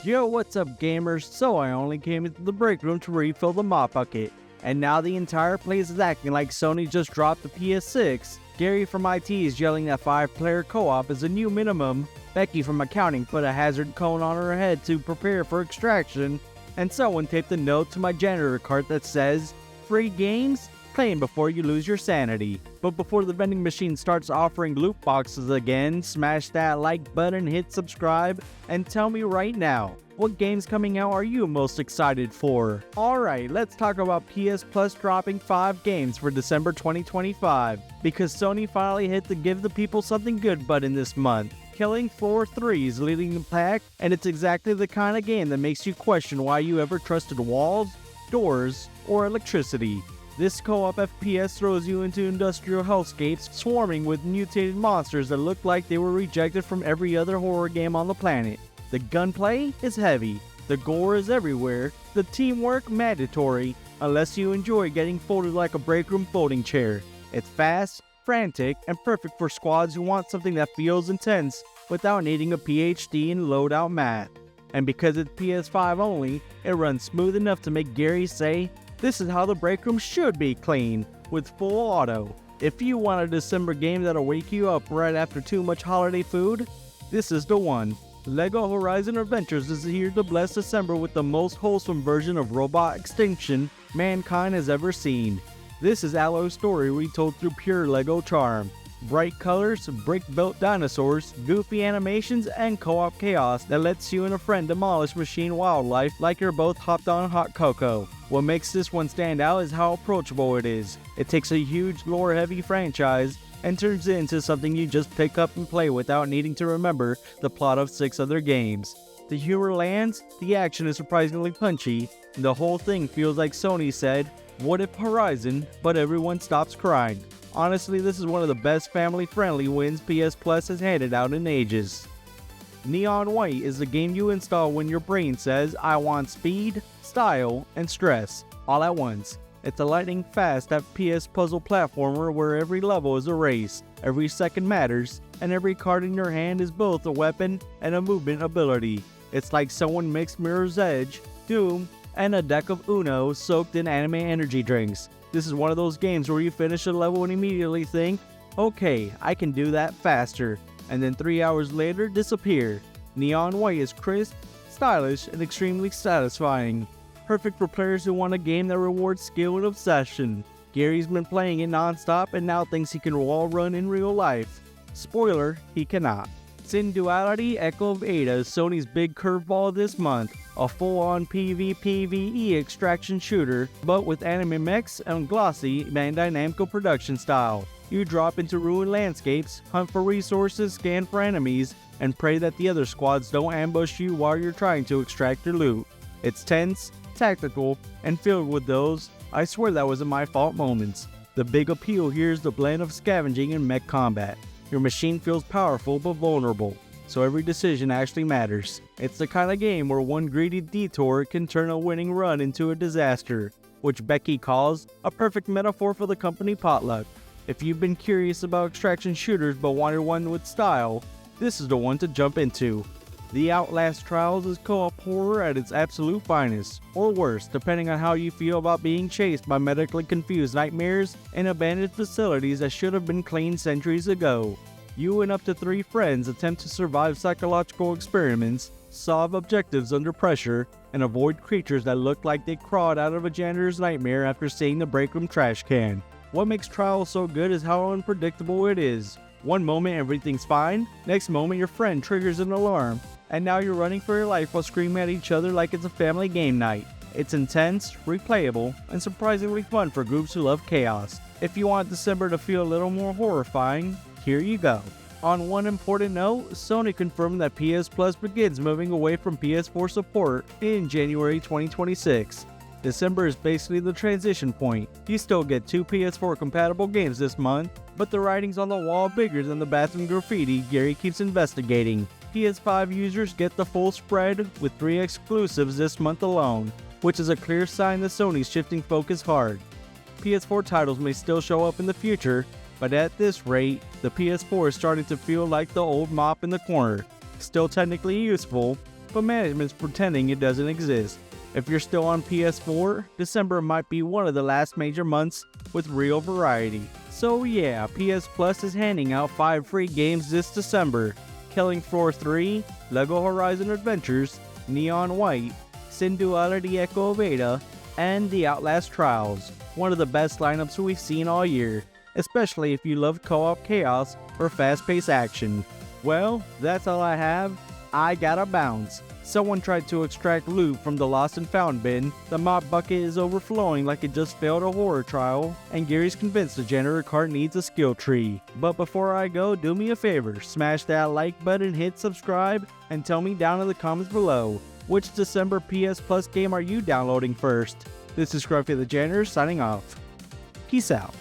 Yo, what's up gamers? So I only came into the break room to refill the mop bucket, and now the entire place is acting like Sony just dropped the PS6. Gary from IT is yelling that 5-player co-op is a new minimum. Becky from accounting put a hazard cone on her head to prepare for extraction, and someone taped a note to my janitor cart that says, "Free games? Claim before you lose your sanity." But before the vending machine starts offering loot boxes again, smash that like button, hit subscribe, and tell me right now, what games coming out are you most excited for? Alright, let's talk about PSPlus dropping 5 games for December 2025, because Sony finally hit the give the people something good button this month. Killing Floor 3 is leading the pack, and it's exactly the kind of game that makes you question why you ever trusted walls, doors, or electricity. This co-op FPS throws you into industrial hellscapes swarming with mutated monsters that look like they were rejected from every other horror game on the planet. The gunplay is heavy, the gore is everywhere, the teamwork mandatory, unless you enjoy getting folded like a break room folding chair. It's fast, frantic, and perfect for squads who want something that feels intense without needing a PhD in loadout math. And because it's PS5 only, it runs smooth enough to make Gary say, "This is how the break room should be clean," with full auto. If you want a December game that'll wake you up right after too much holiday food, this is the one. LEGO Horizon Adventures is here to bless December with the most wholesome version of robot extinction mankind has ever seen. This is Alloy's story retold through pure LEGO charm. Bright colors, brick-built dinosaurs, goofy animations, and co-op chaos that lets you and a friend demolish machine wildlife like you're both hopped on hot cocoa. What makes this one stand out is how approachable it is. It takes a huge lore-heavy franchise and turns it into something you just pick up and play without needing to remember the plot of 6 other games. The humor lands, the action is surprisingly punchy, and the whole thing feels like Sony said, "What if Horizon, but everyone stops crying?" Honestly, this is one of the best family-friendly wins PSPlus has handed out in ages. Neon White is the game you install when your brain says, "I want speed, style, and stress, all at once." It's a lightning-fast FPS puzzle platformer where every level is a race, every second matters, and every card in your hand is both a weapon and a movement ability. It's like someone mixed Mirror's Edge, Doom, and a deck of Uno soaked in anime energy drinks. This is one of those games where you finish a level and immediately think, "Okay, I can do that faster," and then 3 hours later disappear. Neon White is crisp, stylish, and extremely satisfying. Perfect for players who want a game that rewards skill and obsession. Gary's been playing it non-stop and now thinks he can wall run in real life. Spoiler, he cannot. SYNDUALITY Echo of Ada is Sony's big curveball this month, a full-on PvPvE extraction shooter, but with anime mechs and glossy Bandai Namco production style. You drop into ruined landscapes, hunt for resources, scan for enemies, and pray that the other squads don't ambush you while you're trying to extract your loot. It's tense, tactical, and filled with those "I swear that wasn't my fault" moments. The big appeal here is the blend of scavenging and mech combat. Your machine feels powerful but vulnerable, so every decision actually matters. It's the kind of game where one greedy detour can turn a winning run into a disaster, which Becky calls a perfect metaphor for the company potluck. If you've been curious about extraction shooters but wanted one with style, this is the one to jump into. The OUTLAST Trials is co-op horror at its absolute finest, or worse, depending on how you feel about being chased by medically confused nightmares and abandoned facilities that should have been cleaned centuries ago. You and up to 3 friends attempt to survive psychological experiments, solve objectives under pressure, and avoid creatures that look like they crawled out of a janitor's nightmare after seeing the break room trash can. What makes Trials so good is how unpredictable it is. One moment everything's fine, next moment your friend triggers an alarm, and now you're running for your life while screaming at each other like it's a family game night. It's intense, replayable, and surprisingly fun for groups who love chaos. If you want December to feel a little more horrifying, here you go. On one important note, Sony confirmed that PSPlus begins moving away from PS4 support in January 2026. December is basically the transition point. You still get 2 PS4 compatible games this month, but the writing's on the wall bigger than the bathroom graffiti Gary keeps investigating. PS5 users get the full spread with 3 exclusives this month alone, which is a clear sign that Sony's shifting focus hard. PS4 titles may still show up in the future, but at this rate, the PS4 is starting to feel like the old mop in the corner. Still technically useful, but management's pretending it doesn't exist. If you're still on PS4, December might be one of the last major months with real variety. So yeah, PSPlus is handing out 5 free games this December: Killing Floor 3, LEGO Horizon Adventures, Neon White, SYNDUALITY Echo of Ada, and the OUTLAST Trials. One of the best lineups we've seen all year, especially if you love co-op chaos or fast-paced action. Well, that's all I have. I gotta bounce. Someone tried to extract loot from the lost and found bin, the mop bucket is overflowing like it just failed a horror trial, and Gary's convinced the janitor cart needs a skill tree. But before I go, do me a favor, smash that like button, hit subscribe, and tell me down in the comments below, which December PSPlus game are you downloading first? This is Scruffy the Janitor signing off. Peace out.